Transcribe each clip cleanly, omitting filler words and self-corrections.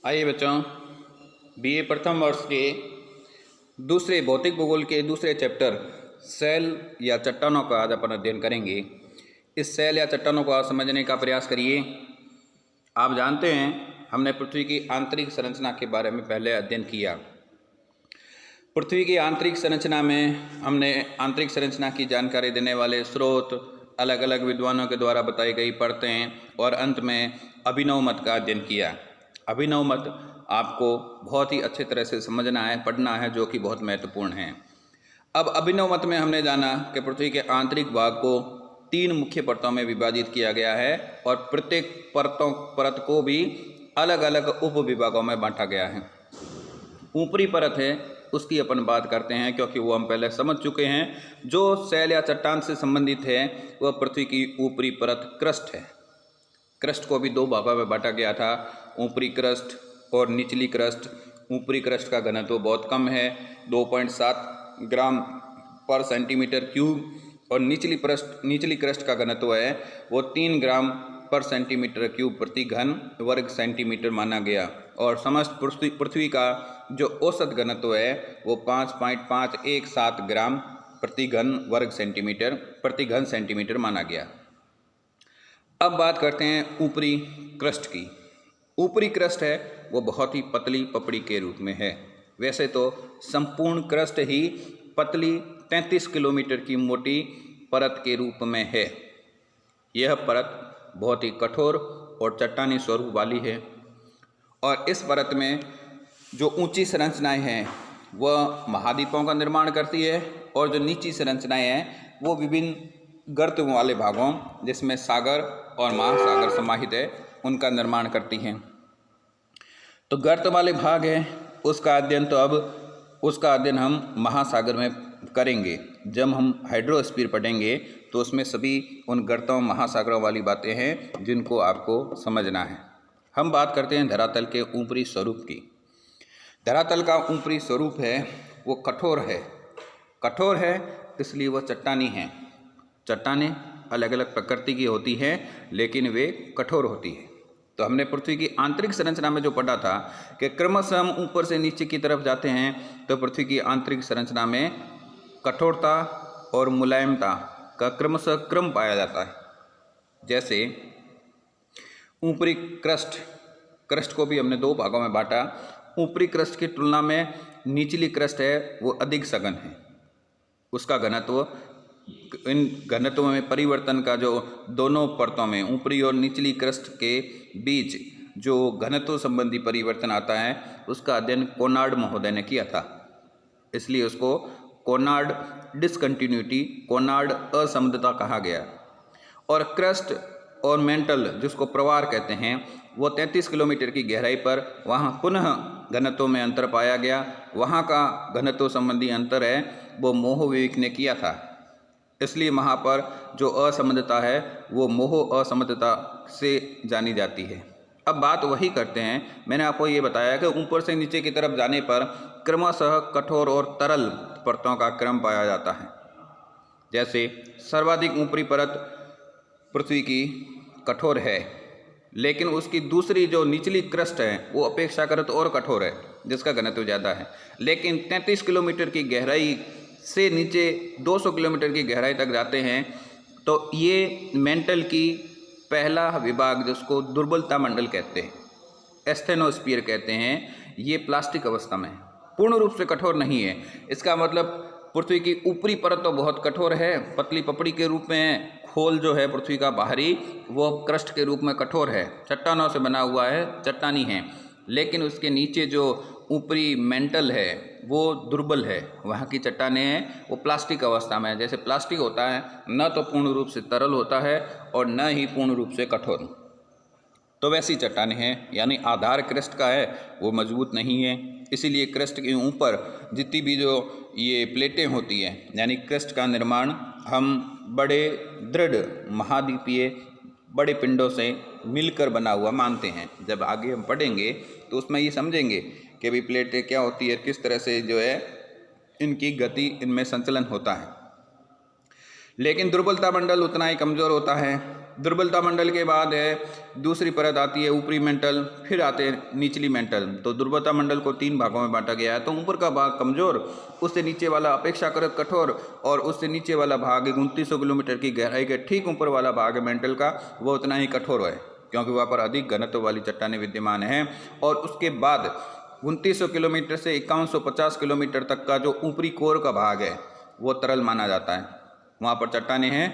आइए बच्चों, बीए प्रथम वर्ष के दूसरे भौतिक भूगोल के दूसरे चैप्टर सेल या चट्टानों का आज अपन अध्ययन करेंगे। इस सेल या चट्टानों को आप समझने का प्रयास करिए। आप जानते हैं हमने पृथ्वी की आंतरिक संरचना के बारे में पहले अध्ययन किया। पृथ्वी की आंतरिक संरचना में हमने आंतरिक संरचना की जानकारी देने वाले स्रोत, अलग अलग विद्वानों के द्वारा बताई गई परतें और अंत में अभिनव मत का अध्ययन किया। अभिनव मत आपको बहुत ही अच्छे तरह से समझना है, पढ़ना है, जो कि बहुत महत्वपूर्ण है। अब अभिनव मत में हमने जाना कि पृथ्वी के आंतरिक भाग को 3 मुख्य परतों में विभाजित किया गया है और प्रत्येक परत को भी अलग अलग उप विभागों में बांटा गया है। ऊपरी परत है उसकी अपन बात करते हैं, क्योंकि वो हम पहले समझ चुके हैं। जो सेल या चट्टान से संबंधित है वह पृथ्वी की ऊपरी परत क्रस्ट है। क्रस्ट को भी 2 भागों में बांटा गया था, ऊपरी क्रस्ट और निचली क्रस्ट। ऊपरी क्रस्ट का घनत्व बहुत कम है, 2.7 ग्राम पर सेंटीमीटर क्यूब, और निचली क्रस्ट का घनत्व है वो 3 ग्राम पर सेंटीमीटर क्यूब प्रति घन वर्ग सेंटीमीटर माना गया। और समस्त पृथ्वी का जो औसत घनत्व है वो 5.517 ग्राम प्रति घन वर्ग सेंटीमीटर प्रति घन सेंटीमीटर माना गया। अब बात करते हैं ऊपरी क्रस्ट की। ऊपरी क्रस्ट है वो बहुत ही पतली पपड़ी के रूप में है। वैसे तो संपूर्ण क्रस्ट ही पतली 33 किलोमीटर की मोटी परत के रूप में है। यह परत बहुत ही कठोर और चट्टानी स्वरूप वाली है और इस परत में जो ऊंची संरचनाएं हैं वह महाद्वीपों का निर्माण करती है और जो नीची संरचनाएं हैं वो विभिन्न गर्त वाले भागों, जिसमें सागर और महासागर समाहित है, उनका निर्माण करती हैं। तो गर्त वाले भाग है उसका अध्ययन हम महासागर में करेंगे। जब हम हाइड्रोस्फीयर पढ़ेंगे तो उसमें सभी उन गर्तों महासागरों वाली बातें हैं जिनको आपको समझना है। हम बात करते हैं धरातल के ऊपरी स्वरूप की। धरातल का ऊपरी स्वरूप है वो कठोर है। कठोर है इसलिए वह चट्टानी है। चट्टानें अलग अलग प्रकृति की होती हैं लेकिन वे कठोर होती है। तो हमने पृथ्वी की आंतरिक संरचना में जो पढ़ा था कि क्रमशः हम ऊपर से नीचे की तरफ जाते हैं तो पृथ्वी की आंतरिक संरचना में कठोरता और मुलायमता का क्रमशः क्रम पाया जाता है। जैसे ऊपरी क्रस्ट को भी हमने 2 भागों में बांटा। ऊपरी क्रस्ट की तुलना में निचली क्रस्ट है वो अधिक सघन है। उसका घनत्व, इन घनत्वों में परिवर्तन का जो दोनों परतों में ऊपरी और निचली क्रस्ट के बीच जो घनत्व संबंधी परिवर्तन आता है उसका अध्ययन कोनार्ड महोदय ने किया था। इसलिए उसको कोनार्ड डिसकंटिन्यूटी, कोनार्ड असमता कहा गया। और क्रस्ट और मेंटल, जिसको प्रवार कहते हैं, वो 33 किलोमीटर की गहराई पर वहाँ पुनः घनत्व में अंतर पाया गया। वहाँ का घनत्व संबंधी अंतर है वो मोहविवेक ने किया था। इसलिए वहाँ पर जो असमता है वो मोह असमता से जानी जाती है। अब बात वही करते हैं, मैंने आपको ये बताया कि ऊपर से नीचे की तरफ जाने पर क्रमशः कठोर और तरल परतों का क्रम पाया जाता है। जैसे सर्वाधिक ऊपरी परत पृथ्वी की कठोर है, लेकिन उसकी दूसरी जो निचली क्रस्ट है वो अपेक्षाकृत और कठोर है, जिसका घनत्व ज़्यादा है। लेकिन 33 किलोमीटर की गहराई से नीचे 200 किलोमीटर की गहराई तक जाते हैं तो ये मेंटल की पहला विभाग, जिसको दुर्बलता मंडल कहते हैं, एस्थेनोस्फीयर कहते हैं, ये प्लास्टिक अवस्था में पूर्ण रूप से कठोर नहीं है। इसका मतलब पृथ्वी की ऊपरी परत तो बहुत कठोर है, पतली पपड़ी के रूप में है। खोल जो है पृथ्वी का बाहरी वो क्रस्ट के रूप में कठोर है, चट्टानों से बना हुआ है, चट्टानी है। लेकिन उसके नीचे जो ऊपरी मेंटल है वो दुर्बल है। वहाँ की चट्टानें हैं वो प्लास्टिक अवस्था में है। जैसे प्लास्टिक होता है, न तो पूर्ण रूप से तरल होता है और न ही पूर्ण रूप से कठोर, तो वैसी चट्टानें हैं। यानी आधार क्रस्ट का है वो मजबूत नहीं है। इसीलिए क्रस्ट के ऊपर जितनी भी जो ये प्लेटें होती हैं, यानी क्रस्ट का निर्माण हम बड़े दृढ़ महाद्वीपीय बड़े पिंडों से मिलकर बना हुआ मानते हैं। जब आगे हम पढ़ेंगे तो उसमें ये समझेंगे कि भी प्लेटें क्या होती है, किस तरह से जो है इनकी गति, इनमें संचलन होता है। लेकिन दुर्बलता मंडल उतना ही कमज़ोर होता है। दुर्बलता मंडल के बाद है दूसरी परत आती है ऊपरी मेंटल, फिर आते हैं निचली मेंटल। तो दुर्बलता मंडल को 3 भागों में बांटा गया है। तो ऊपर का भाग कमज़ोर, उससे नीचे वाला अपेक्षाकृत कठोर, और उससे नीचे वाला भाग 2900 किलोमीटर की गहराई के ठीक ऊपर वाला भाग है मेंटल का, वो उतना ही कठोर है क्योंकि वहाँ पर अधिक घनत्व वाली चट्टानें विद्यमान हैं। और उसके बाद 2900 किलोमीटर से 5150 किलोमीटर तक का जो ऊपरी कोर का भाग है वो तरल माना जाता है। वहाँ पर चट्टानें हैं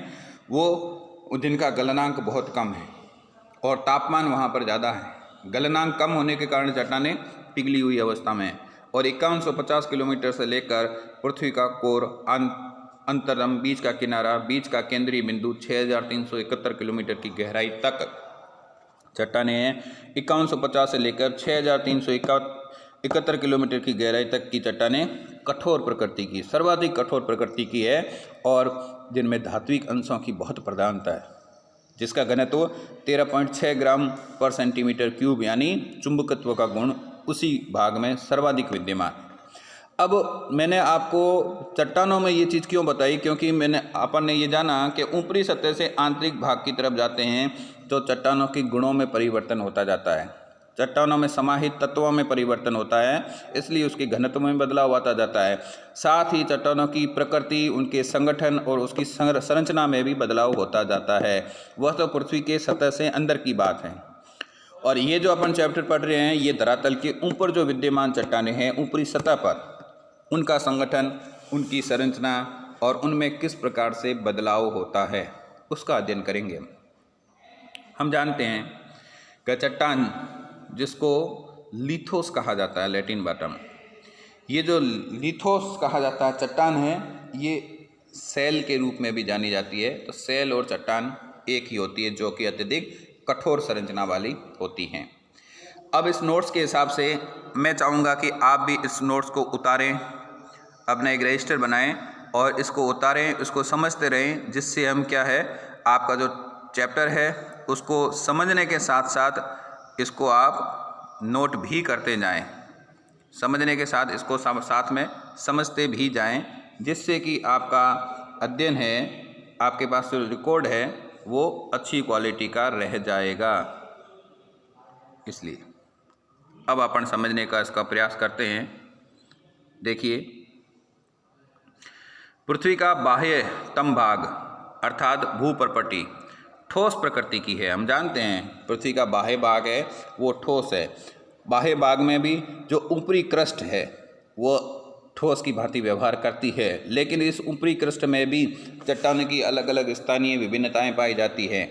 वो जिनका गलनांक बहुत कम है और तापमान वहाँ पर ज़्यादा है। गलनांक कम होने के कारण चट्टानें पिघली हुई अवस्था में है। और 5150 किलोमीटर से लेकर पृथ्वी का कोर, अंतरम, बीच का किनारा, बीच का केंद्रीय बिंदु 6371 किलोमीटर की गहराई तक चट्टानें हैं। 5150 से लेकर 6371 किलोमीटर की गहराई तक की चट्टानें कठोर प्रकृति की, सर्वाधिक कठोर प्रकृति की है और जिनमें धात्विक अंशों की बहुत प्रधानता है, जिसका घनत्व 13.6 ग्राम पर सेंटीमीटर क्यूब यानी चुंबकत्व का गुण उसी भाग में सर्वाधिक विद्यमान है। अब मैंने आपको चट्टानों में ये चीज़ क्यों बताई, क्योंकि अपन ने ये जाना कि ऊपरी सतह से आंतरिक भाग की तरफ जाते हैं तो चट्टानों के गुणों में परिवर्तन होता जाता है, चट्टानों में समाहित तत्वों में परिवर्तन होता है, इसलिए उसके घनत्व में बदलाव आता जाता है। साथ ही चट्टानों की प्रकृति, उनके संगठन और उसकी संरचना में भी बदलाव होता जाता है। वह तो पृथ्वी के सतह से अंदर की बात है। और ये जो अपन चैप्टर पढ़ रहे हैं ये धरातल के ऊपर जो विद्यमान चट्टानें हैं ऊपरी सतह पर, उनका संगठन, उनकी संरचना और उनमें किस प्रकार से बदलाव होता है उसका अध्ययन करेंगे। हम जानते हैं कि चट्टान, जिसको लिथोस कहा जाता है, लैटिन बॉटम, ये जो लिथोस कहा जाता है चट्टान है, ये सेल के रूप में भी जानी जाती है। तो सेल और चट्टान एक ही होती है जो कि अत्यधिक कठोर संरचना वाली होती हैं। अब इस नोट्स के हिसाब से मैं चाहूँगा कि आप भी इस नोट्स को उतारें, अपना एक रजिस्टर बनाएं और इसको उतारें, इसको समझते रहें, जिससे हम क्या है आपका जो चैप्टर है उसको समझने के साथ साथ इसको आप नोट भी करते जाएं, समझने के साथ इसको साथ में समझते भी जाएं, जिससे कि आपका अध्ययन है, आपके पास जो रिकॉर्ड है वो अच्छी क्वालिटी का रह जाएगा। इसलिए अब अपन समझने का इसका प्रयास करते हैं। देखिए, पृथ्वी का बाह्यतम भाग अर्थात भूपर्पटी ठोस प्रकृति की है। हम जानते हैं पृथ्वी का बाह्य भाग है वो ठोस है। बाह्य भाग में भी जो ऊपरी क्रस्ट है वो ठोस की भांति व्यवहार करती है, लेकिन इस ऊपरी क्रस्ट में भी चट्टानों की अलग अलग स्थानीय विभिन्नताएं पाई जाती हैं।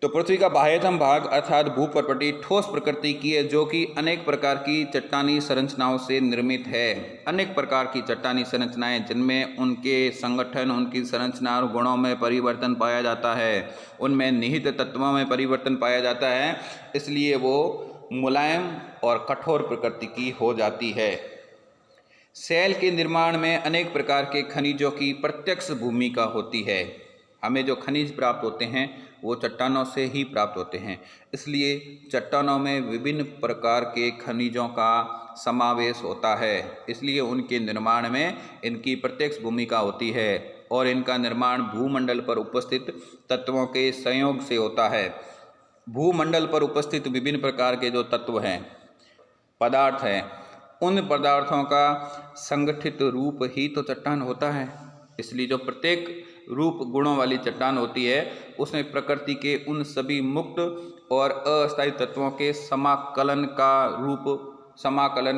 तो पृथ्वी का बाह्यतम भाग अर्थात भूपर्पटी ठोस प्रकृति की है, जो कि अनेक प्रकार की चट्टानी संरचनाओं से निर्मित है। अनेक प्रकार की चट्टानी संरचनाएं जिनमें उनके संगठन, उनकी संरचना और गुणों में परिवर्तन पाया जाता है, उनमें निहित तत्वों में परिवर्तन पाया जाता है, इसलिए वो मुलायम और कठोर प्रकृति की हो जाती है। सेल के निर्माण में अनेक प्रकार के खनिजों की प्रत्यक्ष भूमिका होती है। हमें जो खनिज प्राप्त होते हैं वो चट्टानों से ही प्राप्त होते हैं, इसलिए चट्टानों में विभिन्न प्रकार के खनिजों का समावेश होता है, इसलिए उनके निर्माण में इनकी प्रत्यक्ष भूमिका होती है और इनका निर्माण भूमंडल पर उपस्थित तत्वों के संयोग से होता है। भूमंडल पर उपस्थित विभिन्न प्रकार के जो तत्व हैं, पदार्थ हैं, उन पदार्थों का संगठित रूप ही तो चट्टान होता है। इसलिए जो प्रत्येक रूप गुणों वाली चट्टान होती है उसमें प्रकृति के उन सभी मुक्त और अस्थायी तत्वों के समाकलन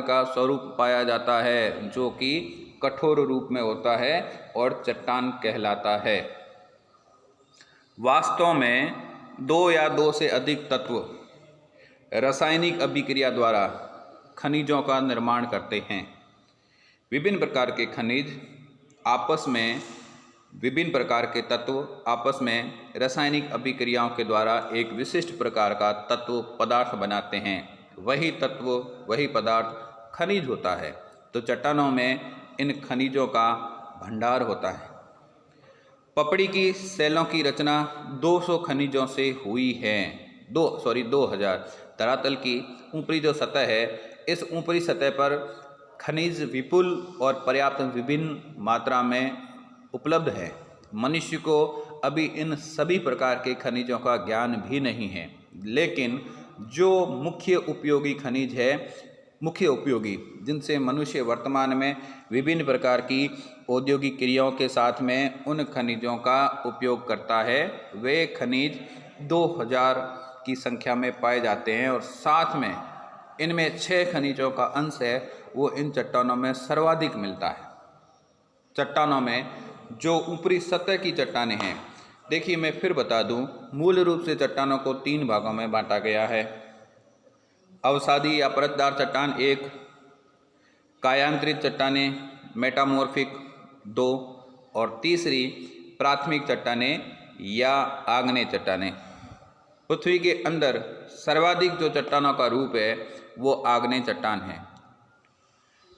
का स्वरूप पाया जाता है, जो कि कठोर रूप में होता है और चट्टान कहलाता है। वास्तव में 2 या 2 से अधिक तत्व रासायनिक अभिक्रिया द्वारा खनिजों का निर्माण करते हैं। विभिन्न प्रकार के खनिज आपस में, विभिन्न प्रकार के तत्व आपस में रासायनिक अभिक्रियाओं के द्वारा एक विशिष्ट प्रकार का तत्व पदार्थ बनाते हैं। वही तत्व, वही पदार्थ खनिज होता है। तो चट्टानों में इन खनिजों का भंडार होता है। पपड़ी की सेलों की रचना 200 खनिजों से हुई है। 2000। धरातल की ऊपरी जो सतह है, इस ऊपरी सतह पर खनिज विपुल और पर्याप्त विभिन्न मात्रा में उपलब्ध है। मनुष्य को अभी इन सभी प्रकार के खनिजों का ज्ञान भी नहीं है, लेकिन जो मुख्य उपयोगी खनिज है, मुख्य उपयोगी जिनसे मनुष्य वर्तमान में विभिन्न प्रकार की औद्योगिक क्रियाओं के साथ में उन खनिजों का उपयोग करता है, वे खनिज 2000 की संख्या में पाए जाते हैं और साथ में इनमें 6 खनिजों का अंश है वो इन चट्टानों में सर्वाधिक मिलता है। चट्टानों में जो ऊपरी सतह की चट्टानें हैं, देखिए मैं फिर बता दूं, मूल रूप से चट्टानों को 3 भागों में बांटा गया है। अवसादी या परतदार चट्टान 1, कायांतरित चट्टानें मेटामॉर्फिक 2 और तीसरी प्राथमिक चट्टानें या आग्नेय चट्टानें। पृथ्वी के अंदर सर्वाधिक जो चट्टानों का रूप है वो आग्नेय चट्टान है,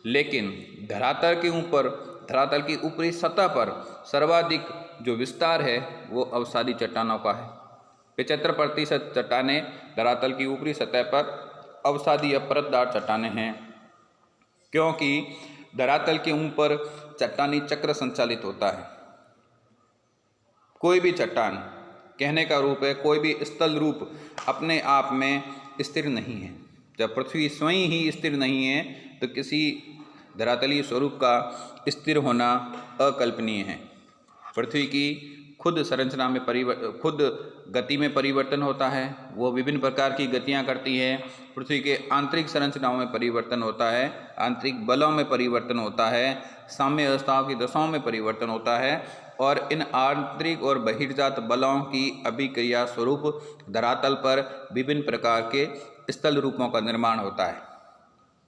लेकिन धरातल के ऊपर, धरातल की ऊपरी सतह पर सर्वाधिक जो विस्तार है वो अवसादी चट्टानों का है। 75% चट्टानें धरातल की ऊपरी सतह पर अवसादी या परतदार चट्टानें हैं, क्योंकि धरातल के ऊपर चट्टानी चक्र संचालित होता है। कोई भी चट्टान कहने का रूप है, कोई भी स्थल रूप अपने आप में स्थिर नहीं है। जब पृथ्वी स्वयं ही स्थिर नहीं है तो किसी धरातलीय स्वरूप का स्थिर होना अकल्पनीय है। पृथ्वी की खुद संरचना में खुद गति में परिवर्तन होता है, वो विभिन्न प्रकार की गतियां करती है। पृथ्वी के आंतरिक संरचनाओं में परिवर्तन होता है, आंतरिक बलों में परिवर्तन होता है, साम्य अवस्थाओं की दशाओं में परिवर्तन होता है और इन आंतरिक और बहिर्जात बलों की अभिक्रिया स्वरूप धरातल पर विभिन्न प्रकार के स्थल रूपों का निर्माण होता है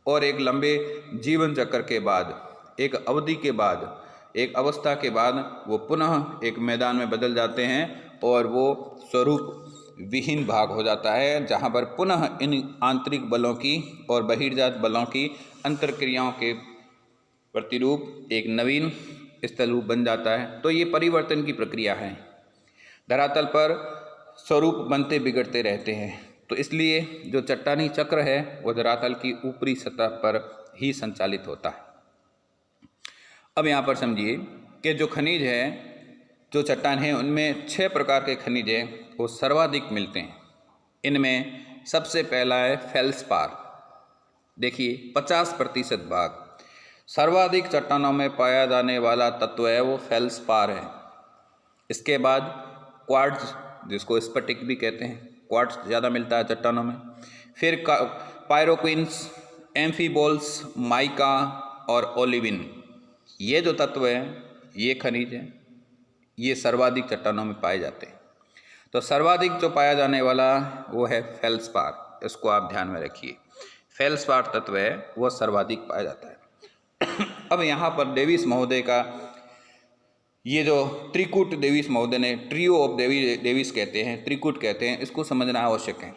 और एक लंबे जीवन चक्र के बाद, एक अवधि के बाद, एक अवस्था के बाद वो पुनः एक मैदान में बदल जाते हैं और वो स्वरूप विहीन भाग हो जाता है, जहाँ पर पुनः इन आंतरिक बलों की और बहिर्जात बलों की अंतर्क्रियाओं के प्रतिरूप एक नवीन स्थल रूप बन जाता है। तो ये परिवर्तन की प्रक्रिया है। धरातल पर स्वरूप बनते बिगड़ते रहते हैं, तो इसलिए जो चट्टानी चक्र है वो धरातल की ऊपरी सतह पर ही संचालित होता है। अब यहाँ पर समझिए कि जो खनिज है, जो चट्टान है, उनमें 6 प्रकार के खनिज हैं वो सर्वाधिक मिलते हैं। इनमें सबसे पहला है फेल्सपार। देखिए 50% भाग सर्वाधिक चट्टानों में पाया जाने वाला तत्व है वो फेल्सपार है। इसके बाद क्वार्ट्ज, जिसको स्फटिक भी कहते हैं, क्वार्ट्ज ज़्यादा मिलता है चट्टानों में। फिर पायरोक्विंस, एम्फीबोल्स, माइका और ओलिविन, ये जो तत्व हैं, ये खनिज हैं, ये सर्वाधिक चट्टानों में पाए जाते हैं। तो सर्वाधिक जो पाया जाने वाला वो है फेल्सपार, इसको आप ध्यान में रखिए। फेल्सपार तत्व है वो सर्वाधिक पाया जाता है। अब यहाँ पर डेविस महोदय का ये जो त्रिकूट डेविस महोदय ने, ट्रियो ऑफ डेविस कहते हैं, त्रिकूट कहते हैं, इसको समझना आवश्यक है।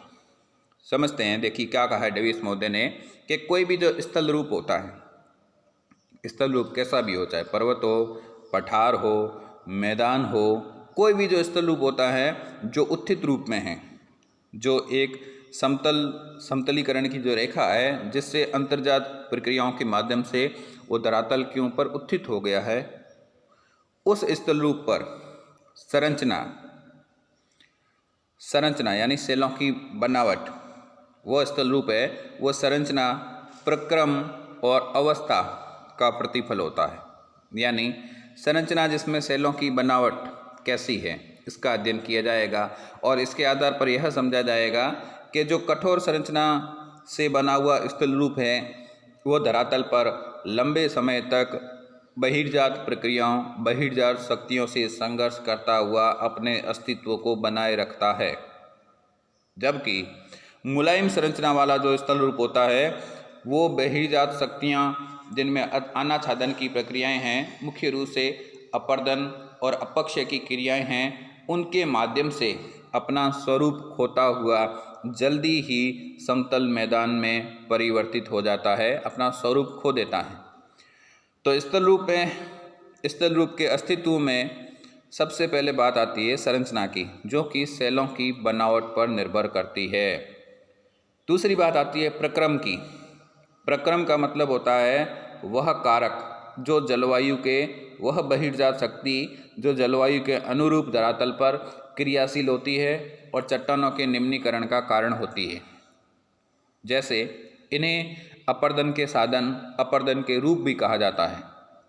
समझते हैं। देखिए क्या कहा है डेविस महोदय ने कि कोई भी जो स्थल रूप होता है, स्थल रूप कैसा भी हो, चाहे पर्वत हो, पठार हो, मैदान हो, कोई भी जो स्थल रूप होता है जो उत्थित रूप में है, जो एक समतलीकरण की जो रेखा है जिससे अंतर्जात प्रक्रियाओं के माध्यम से वो धरातल के ऊपर उत्थित हो गया है, उस स्थल रूप पर संरचना यानी सेलों की बनावट, वो स्थल रूप है, वो संरचना प्रक्रम और अवस्था का प्रतिफल होता है। यानी संरचना जिसमें सेलों की बनावट कैसी है इसका अध्ययन किया जाएगा और इसके आधार पर यह समझा जाएगा कि जो कठोर संरचना से बना हुआ स्थल रूप है वो धरातल पर लंबे समय तक बहिर्जात प्रक्रियाओं, बहिर्जात शक्तियों से संघर्ष करता हुआ अपने अस्तित्व को बनाए रखता है, जबकि मुलायम संरचना वाला जो स्थल रूप होता है वो बहिर्जात शक्तियाँ जिनमें अनाच्छादन की प्रक्रियाएं हैं, मुख्य रूप से अपर्दन और अपक्षय की क्रियाएं हैं, उनके माध्यम से अपना स्वरूप खोता हुआ जल्दी ही समतल मैदान में परिवर्तित हो जाता है, अपना स्वरूप खो देता है। तो स्थल रूप के अस्तित्व में सबसे पहले बात आती है संरचना की, जो कि सेलों की बनावट पर निर्भर करती है। दूसरी बात आती है प्रक्रम की। प्रक्रम का मतलब होता है वह कारक जो जलवायु के, वह बहिर्जात शक्ति जो जलवायु के अनुरूप धरातल पर क्रियाशील होती है और चट्टानों के निम्नीकरण का कारण होती है। जैसे इन्हें अपर्दन के साधन, अपर्दन के रूप भी कहा जाता है,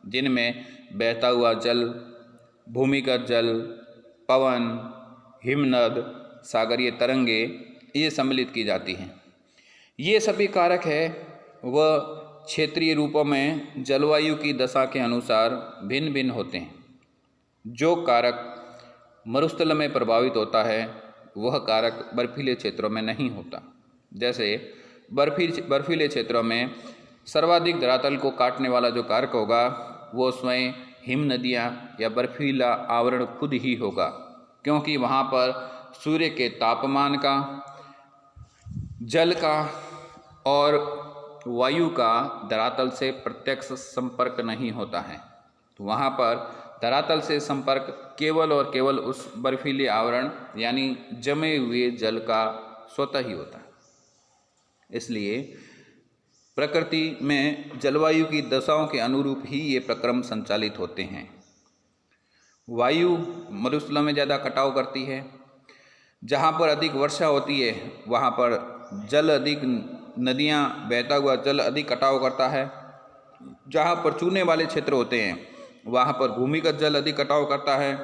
जिनमें बहता हुआ जल, भूमिगत जल, पवन, हिमनद, सागरीय तरंगे ये सम्मिलित की जाती हैं। ये सभी कारक है वह क्षेत्रीय रूपों में जलवायु की दशा के अनुसार भिन्न भिन्न होते हैं। जो कारक मरुस्थल में प्रभावित होता है वह कारक बर्फीले क्षेत्रों में नहीं होता। जैसे बर्फीले क्षेत्रों में सर्वाधिक धरातल को काटने वाला जो कारक होगा वो स्वयं हिम नदियाँ या बर्फीला आवरण खुद ही होगा, क्योंकि वहाँ पर सूर्य के तापमान का, जल का और वायु का धरातल से प्रत्यक्ष संपर्क नहीं होता है। तो वहाँ पर धरातल से संपर्क केवल और केवल उस बर्फीले आवरण यानी जमे हुए जल का स्वतः ही होता है। इसलिए प्रकृति में जलवायु की दशाओं के अनुरूप ही ये प्रक्रम संचालित होते हैं। वायु मरुस्थलों में ज़्यादा कटाव करती है। जहाँ पर अधिक वर्षा होती है वहाँ पर जल अधिक, नदियाँ, बहता हुआ जल अधिक कटाव करता है। जहाँ पर चूने वाले क्षेत्र होते हैं वहाँ पर भूमिगत जल अधिक कटाव करता है,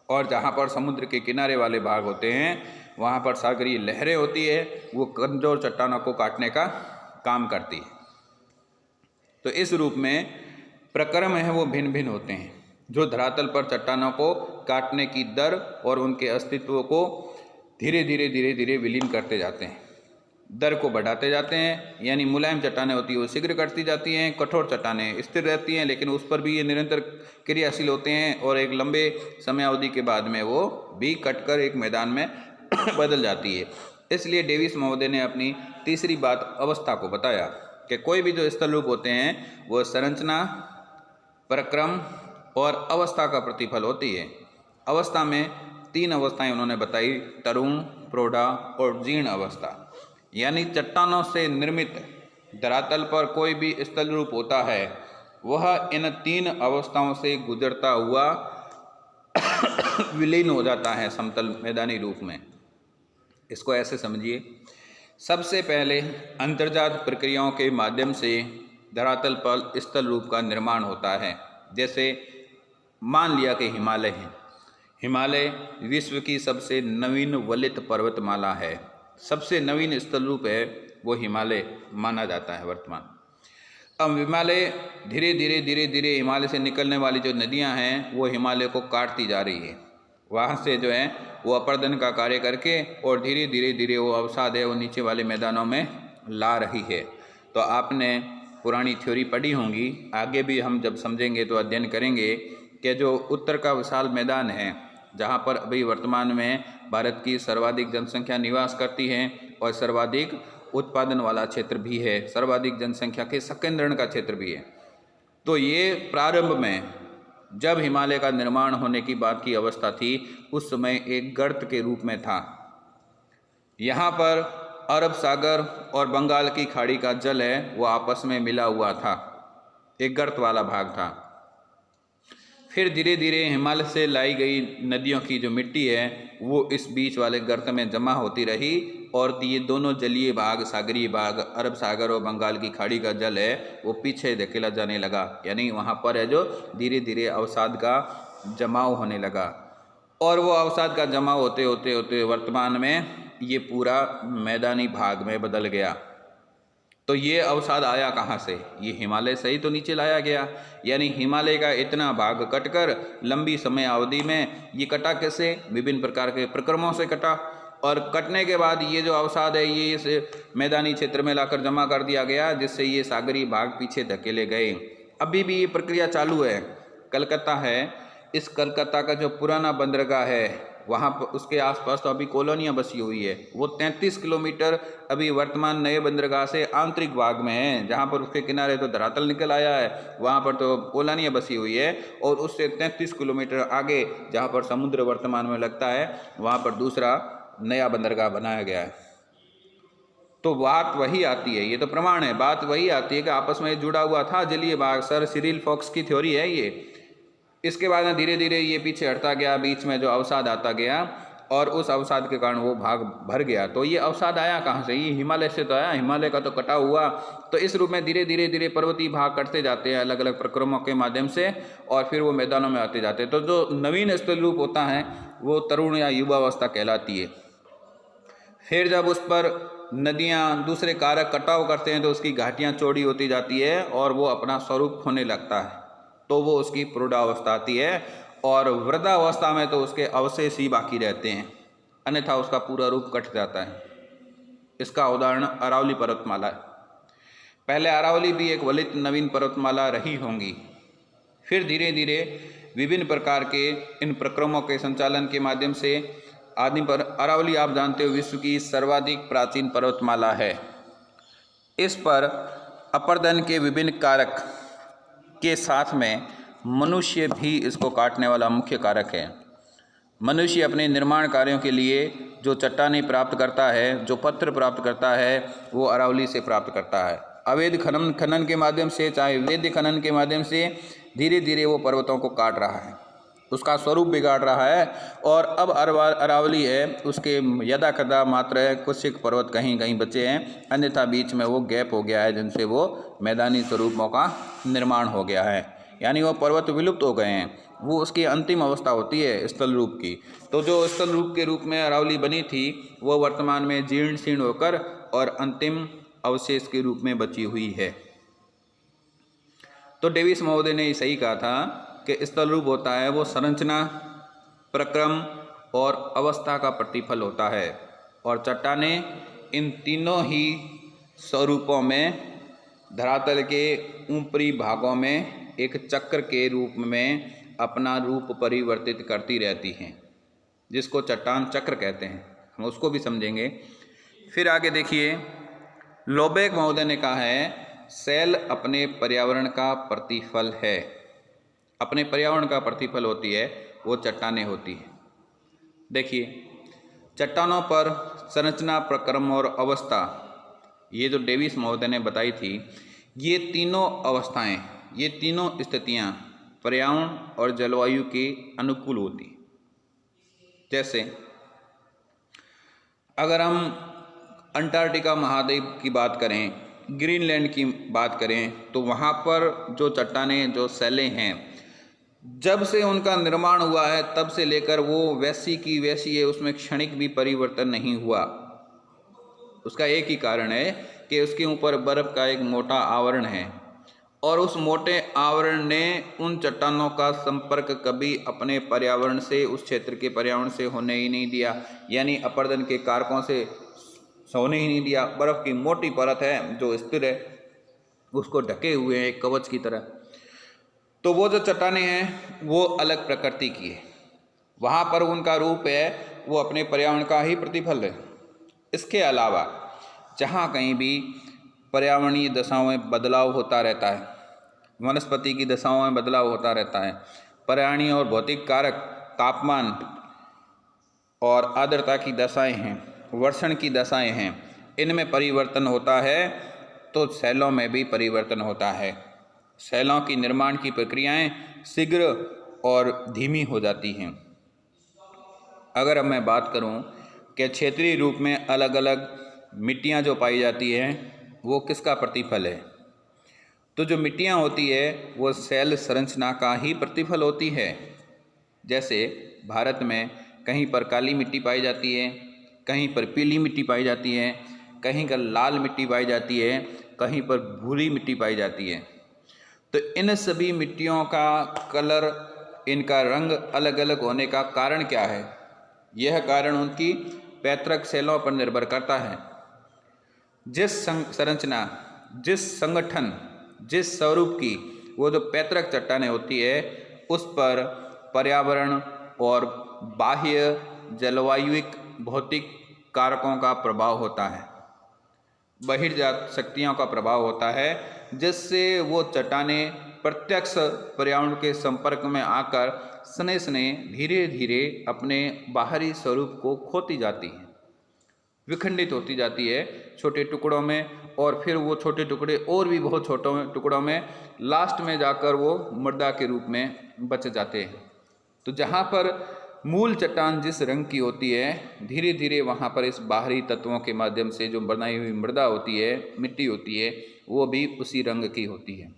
और जहाँ पर समुद्र के किनारे वाले भाग होते हैं वहाँ पर सागरीय लहरें होती है, वो कमजोर चट्टानों को काटने का काम करती है। तो इस रूप में प्रक्रम है वो भिन्न भिन्न होते हैं, जो धरातल पर चट्टानों को काटने की दर और उनके अस्तित्व को धीरे धीरे विलीन करते जाते हैं, दर को बढ़ाते जाते हैं। यानी मुलायम चट्टानें होती है वो शीघ्र कटती जाती हैं, कठोर चट्टानें स्थिर रहती हैं, लेकिन उस पर भी ये निरंतर क्रियाशील होते हैं और एक लंबे समयावधि के बाद में वो भी कटकर एक मैदान में बदल जाती है। इसलिए डेविस महोदय ने अपनी तीसरी बात अवस्था को बताया कि कोई भी जो स्थल रूप होते हैं वह संरचना, प्रक्रम और अवस्था का प्रतिफल होती है। अवस्था में 3 अवस्थाएं उन्होंने बताई, तरुण, प्रौढ़ा और जीर्ण अवस्था। यानी चट्टानों से निर्मित धरातल पर कोई भी स्थल रूप होता है वह इन 3 अवस्थाओं से गुजरता हुआ विलीन हो जाता है समतल मैदानी रूप में। इसको ऐसे समझिए, सबसे पहले अंतर्जात प्रक्रियाओं के माध्यम से धरातल पर स्थल रूप का निर्माण होता है। जैसे मान लिया कि हिमालय है। हिमालय विश्व की सबसे नवीन वलित पर्वतमाला है, सबसे नवीन स्थल रूप है वो हिमालय माना जाता है वर्तमान। अब हिमालय धीरे धीरे हिमालय से निकलने वाली जो नदियां हैं वो हिमालय को काटती जा रही है। वहाँ से जो है वो अपर्दन का कार्य करके और धीरे धीरे वो अवसाद है वो नीचे वाले मैदानों में ला रही है। तो आपने पुरानी थ्योरी पढ़ी होंगी, आगे भी हम जब समझेंगे तो अध्ययन करेंगे कि जो उत्तर का विशाल मैदान है जहाँ पर अभी वर्तमान में भारत की सर्वाधिक जनसंख्या निवास करती है और सर्वाधिक उत्पादन वाला क्षेत्र भी है, सर्वाधिक जनसंख्या के संकेंद्रण का क्षेत्र भी है। तो ये प्रारंभ में जब हिमालय का निर्माण होने की बात की अवस्था थी उस समय एक गर्त के रूप में था। यहाँ पर अरब सागर और बंगाल की खाड़ी का जल है वो आपस में मिला हुआ था, एक गर्त वाला भाग था। फिर धीरे धीरे हिमालय से लाई गई नदियों की जो मिट्टी है वो इस बीच वाले गर्त में जमा होती रही और ये दोनों जलीय भाग, सागरीय भाग, अरब सागर और बंगाल की खाड़ी का जल है वो पीछे धकेला जाने लगा। यानी वहाँ पर है जो धीरे धीरे अवसाद का जमाव होने लगा और वो अवसाद का जमाव होते होते होते वर्तमान में ये पूरा मैदानी भाग में बदल गया। तो ये अवसाद आया कहाँ से? ये हिमालय से ही तो नीचे लाया गया। यानी हिमालय का इतना भाग कटकर लंबी समय अवधि में ये कटा कैसे? विभिन्न प्रकार के प्रक्रमों से कटा और कटने के बाद ये जो अवसाद है ये इस मैदानी क्षेत्र में लाकर जमा कर दिया गया, जिससे ये सागरीय भाग पीछे धकेले गए। अभी भी ये प्रक्रिया चालू है। कलकत्ता है, इस कलकत्ता का जो पुराना बंदरगाह है वहाँ पर उसके आसपास तो अभी कॉलोनियाँ बसी हुई है। वो 33 किलोमीटर अभी वर्तमान नए बंदरगाह से आंतरिक भाग में है, जहाँ पर उसके किनारे तो धरातल निकल आया है, वहाँ पर तो कॉलोनियाँ बसी हुई है। और उससे 33 किलोमीटर आगे जहाँ पर समुद्र वर्तमान में लगता है वहाँ पर दूसरा नया बंदरगाह बनाया गया है। तो बात वही आती है, ये तो प्रमाण है, बात वही आती है कि आपस में जुड़ा हुआ था जलीय भाग। सर सिरिल फॉक्स की थ्योरी है ये। इसके बाद में धीरे धीरे ये पीछे हटता गया, बीच में जो अवसाद आता गया और उस अवसाद के कारण वो भाग भर गया। तो ये अवसाद आया कहाँ से? ये हिमालय से तो आया, हिमालय का तो कटा हुआ। तो इस रूप में धीरे धीरे धीरे पर्वतीय भाग कटते जाते हैं अलग अलग प्रक्रमों के माध्यम से, और फिर वो मैदानों में आते जाते हैं। तो जो नवीन स्थल रूप होता है वो तरुण या युवावस्था कहलाती है। फिर जब उस पर नदियाँ दूसरे कारक कटाव करते हैं तो उसकी घाटियाँ चौड़ी होती जाती है और वो अपना स्वरूप खोने लगता है, तो वो उसकी प्रौढ़ावस्था आती है। और वृद्धावस्था में तो उसके अवशेष ही बाकी रहते हैं, अन्यथा उसका पूरा रूप कट जाता है। इसका उदाहरण अरावली पर्वतमाला है। पहले अरावली भी एक वलित नवीन पर्वतमाला रही होंगी, फिर धीरे धीरे विभिन्न प्रकार के इन प्रक्रमों के संचालन के माध्यम से आदि पर अरावली आप जानते हो विश्व की सर्वाधिक प्राचीन पर्वतमाला है। इस पर अपर्दन के विभिन्न कारक के साथ में मनुष्य भी इसको काटने वाला मुख्य कारक है। मनुष्य अपने निर्माण कार्यों के लिए जो चट्टानें प्राप्त करता है, जो पत्थर प्राप्त करता है, वो अरावली से प्राप्त करता है। अवैध खनन के माध्यम से, चाहे वैध खनन के माध्यम से धीरे धीरे वो पर्वतों को काट रहा है, उसका स्वरूप बिगाड़ रहा है। और अब अरावली है उसके यदा कदा मात्र है, कुछ एक पर्वत कहीं कहीं बचे हैं, अन्यथा बीच में वो गैप हो गया है जिनसे वो मैदानी स्वरूपों का निर्माण हो गया है, यानी वो पर्वत विलुप्त हो गए हैं। वो उसकी अंतिम अवस्था होती है स्थल रूप की। तो जो स्थल रूप के रूप में अरावली बनी थी वो वर्तमान में जीर्ण शीर्ण होकर और अंतिम अवशेष के रूप में बची हुई है। तो डेविस महोदय ने सही कहा था कि स्थल रूप होता है वो संरचना, प्रक्रम और अवस्था का प्रतिफल होता है, और चट्टानें इन तीनों ही स्वरूपों में धरातल के ऊपरी भागों में एक चक्र के रूप में अपना रूप परिवर्तित करती रहती हैं, जिसको चट्टान चक्र कहते हैं। हम उसको भी समझेंगे। फिर आगे देखिए, लोबेक महोदय ने कहा है सेल अपने पर्यावरण का प्रतिफल है। अपने पर्यावरण का प्रतिफल होती है वो चट्टानें होती है। देखिए, चट्टानों पर संरचना, प्रक्रम और अवस्था, ये जो डेविस महोदय ने बताई थी, ये तीनों अवस्थाएं, ये तीनों स्थितियां पर्यावरण और जलवायु के अनुकूल होती। जैसे अगर हम अंटार्कटिका महाद्वीप की बात करें, ग्रीनलैंड की बात करें, तो वहाँ पर जो चट्टानें, जो सेलें हैं, जब से उनका निर्माण हुआ है तब से लेकर वो वैसी की वैसी है, उसमें क्षणिक भी परिवर्तन नहीं हुआ। उसका एक ही कारण है कि उसके ऊपर बर्फ़ का एक मोटा आवरण है, और उस मोटे आवरण ने उन चट्टानों का संपर्क कभी अपने पर्यावरण से, उस क्षेत्र के पर्यावरण से होने ही नहीं दिया, यानी अपर्दन के कारकों से होने ही नहीं दिया। बर्फ़ की मोटी परत है जो स्थिर है, उसको ढके हुए हैं एक कवच की तरह। तो वो जो चट्टानें हैं वो अलग प्रकृति की है, वहाँ पर उनका रूप है वो अपने पर्यावरण का ही प्रतिफल है। इसके अलावा जहाँ कहीं भी पर्यावरणीय दशाओं में बदलाव होता रहता है, वनस्पति की दशाओं में बदलाव होता रहता है, पर्यावरणीय और भौतिक कारक, तापमान और आर्द्रता की दशाएं हैं, वर्षण की दशाएं हैं, इनमें परिवर्तन होता है, तो सेलों में भी परिवर्तन होता है। सेलों की निर्माण की प्रक्रियाएं शीघ्र और धीमी हो जाती हैं। अगर अब मैं बात करूं कि क्षेत्रीय रूप में अलग अलग मिट्टियां जो पाई जाती हैं वो किसका प्रतिफल है, तो जो मिट्टियां होती है वो सेल संरचना का ही प्रतिफल होती है। जैसे भारत में कहीं पर काली मिट्टी पाई जाती है, कहीं पर पीली मिट्टी पाई जाती है, कहीं पर लाल मिट्टी पाई जाती है, कहीं पर भूरी मिट्टी पाई जाती है। तो इन सभी मिट्टियों का कलर, इनका रंग अलग अलग होने का कारण क्या है? यह कारण उनकी पैतृक सेलों पर निर्भर करता है। जिस संरचना, जिस संगठन, जिस स्वरूप की वो जो पैतृक चट्टानें होती है, उस पर पर्यावरण और बाह्य जलवायुक भौतिक कारकों का प्रभाव होता है, बहिर्जात शक्तियों का प्रभाव होता है, जिससे वो चट्टानें प्रत्यक्ष पर्यावरण के संपर्क में आकर स्नेह स्नेह धीरे धीरे अपने बाहरी स्वरूप को खोती जाती हैं, विखंडित होती जाती है छोटे टुकड़ों में, और फिर वो छोटे टुकड़े और भी बहुत छोटे टुकड़ों में लास्ट में जाकर वो मृदा के रूप में बच जाते हैं। तो जहाँ पर मूल चट्टान जिस रंग की होती है, धीरे धीरे वहाँ पर इस बाहरी तत्वों के माध्यम से जो बनाई हुई मृदा होती है, मिट्टी होती है, वो भी उसी रंग की होती है।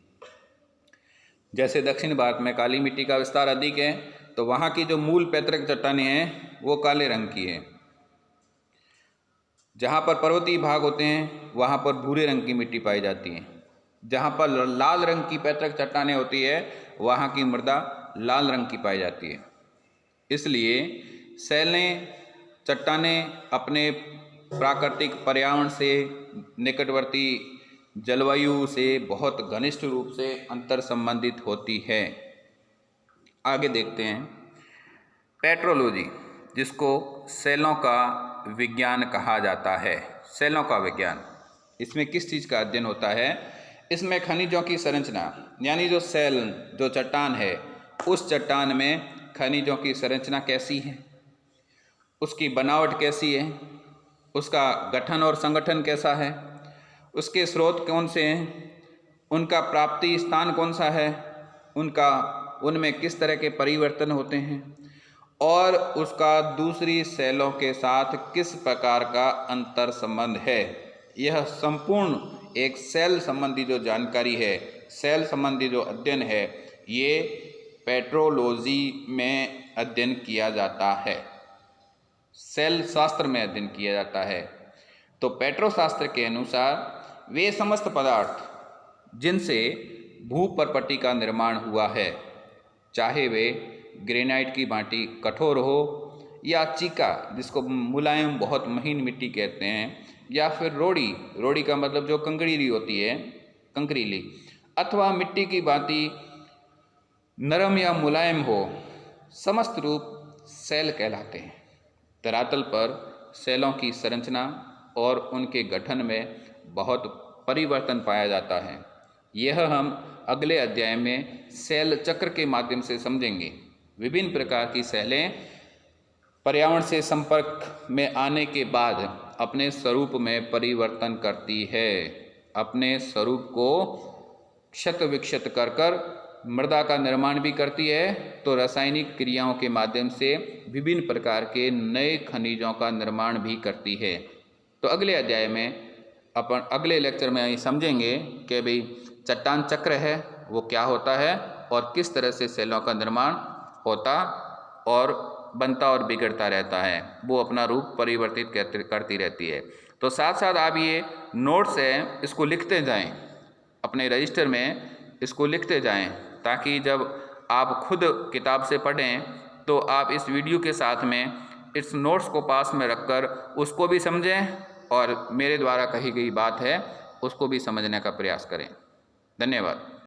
जैसे दक्षिण भारत में काली मिट्टी का विस्तार अधिक है, तो वहाँ की जो मूल पैतृक चट्टानें हैं वो काले रंग की है। जहाँ पर पर्वतीय भाग होते हैं वहाँ पर भूरे रंग की मिट्टी पाई जाती है। जहाँ पर लाल रंग की पैतृक चट्टानें होती है वहाँ की मृदा लाल रंग की पाई जाती है। इसलिए सैलें चट्टानें अपने प्राकृतिक पर्यावरण से, निकटवर्ती जलवायु से बहुत घनिष्ठ रूप से अंतर संबंधित होती है। आगे देखते हैं पेट्रोलॉजी, जिसको सैलों का विज्ञान कहा जाता है। सैलों का विज्ञान, इसमें किस चीज़ का अध्ययन होता है? इसमें खनिजों की संरचना, यानी जो सैल, जो चट्टान है, उस चट्टान में खनिजों की संरचना कैसी है, उसकी बनावट कैसी है, उसका गठन और संगठन कैसा है, उसके स्रोत कौन से हैं, उनका प्राप्ति स्थान कौन सा है, उनमें किस तरह के परिवर्तन होते हैं और उसका दूसरी सेलों के साथ किस प्रकार का अंतर संबंध है। यह संपूर्ण एक सेल संबंधी जो जानकारी है, सेल संबंधी जो अध्ययन है, ये पेट्रोलॉजी में अध्ययन किया जाता है, सेल शास्त्र में अध्ययन किया जाता है। तो पेट्रोशास्त्र के अनुसार वे समस्त पदार्थ जिनसे भूपर्पटी का निर्माण हुआ है, चाहे वे ग्रेनाइट की भांति कठोर हो या चीका जिसको मुलायम बहुत महीन मिट्टी कहते हैं, या फिर रोड़ी का मतलब जो कंकरीली होती है, कंकरीली, अथवा मिट्टी की भांति नरम या मुलायम हो, समस्त रूप सेल कहलाते हैं। धरातल पर सेलों की संरचना और उनके गठन में बहुत परिवर्तन पाया जाता है। यह हम अगले अध्याय में सेल चक्र के माध्यम से समझेंगे। विभिन्न प्रकार की सेलें पर्यावरण से संपर्क में आने के बाद अपने स्वरूप में परिवर्तन करती है, अपने स्वरूप को क्षत विक्षत कर मृदा का निर्माण भी करती है, तो रासायनिक क्रियाओं के माध्यम से विभिन्न प्रकार के नए खनिजों का निर्माण भी करती है। तो अगले अध्याय में अपन अगले लेक्चर में समझेंगे कि भाई चट्टान चक्र है वो क्या होता है और किस तरह से सेलों का निर्माण होता और बनता और बिगड़ता रहता है, वो अपना रूप परिवर्तित करती रहती है। तो साथ साथ आप ये नोट्स हैं इसको लिखते जाएं, अपने रजिस्टर में इसको लिखते जाएं, ताकि जब आप खुद किताब से पढ़ें तो आप इस वीडियो के साथ में इस नोट्स को पास में रखकर उसको भी समझें और मेरे द्वारा कही गई बात है उसको भी समझने का प्रयास करें। धन्यवाद।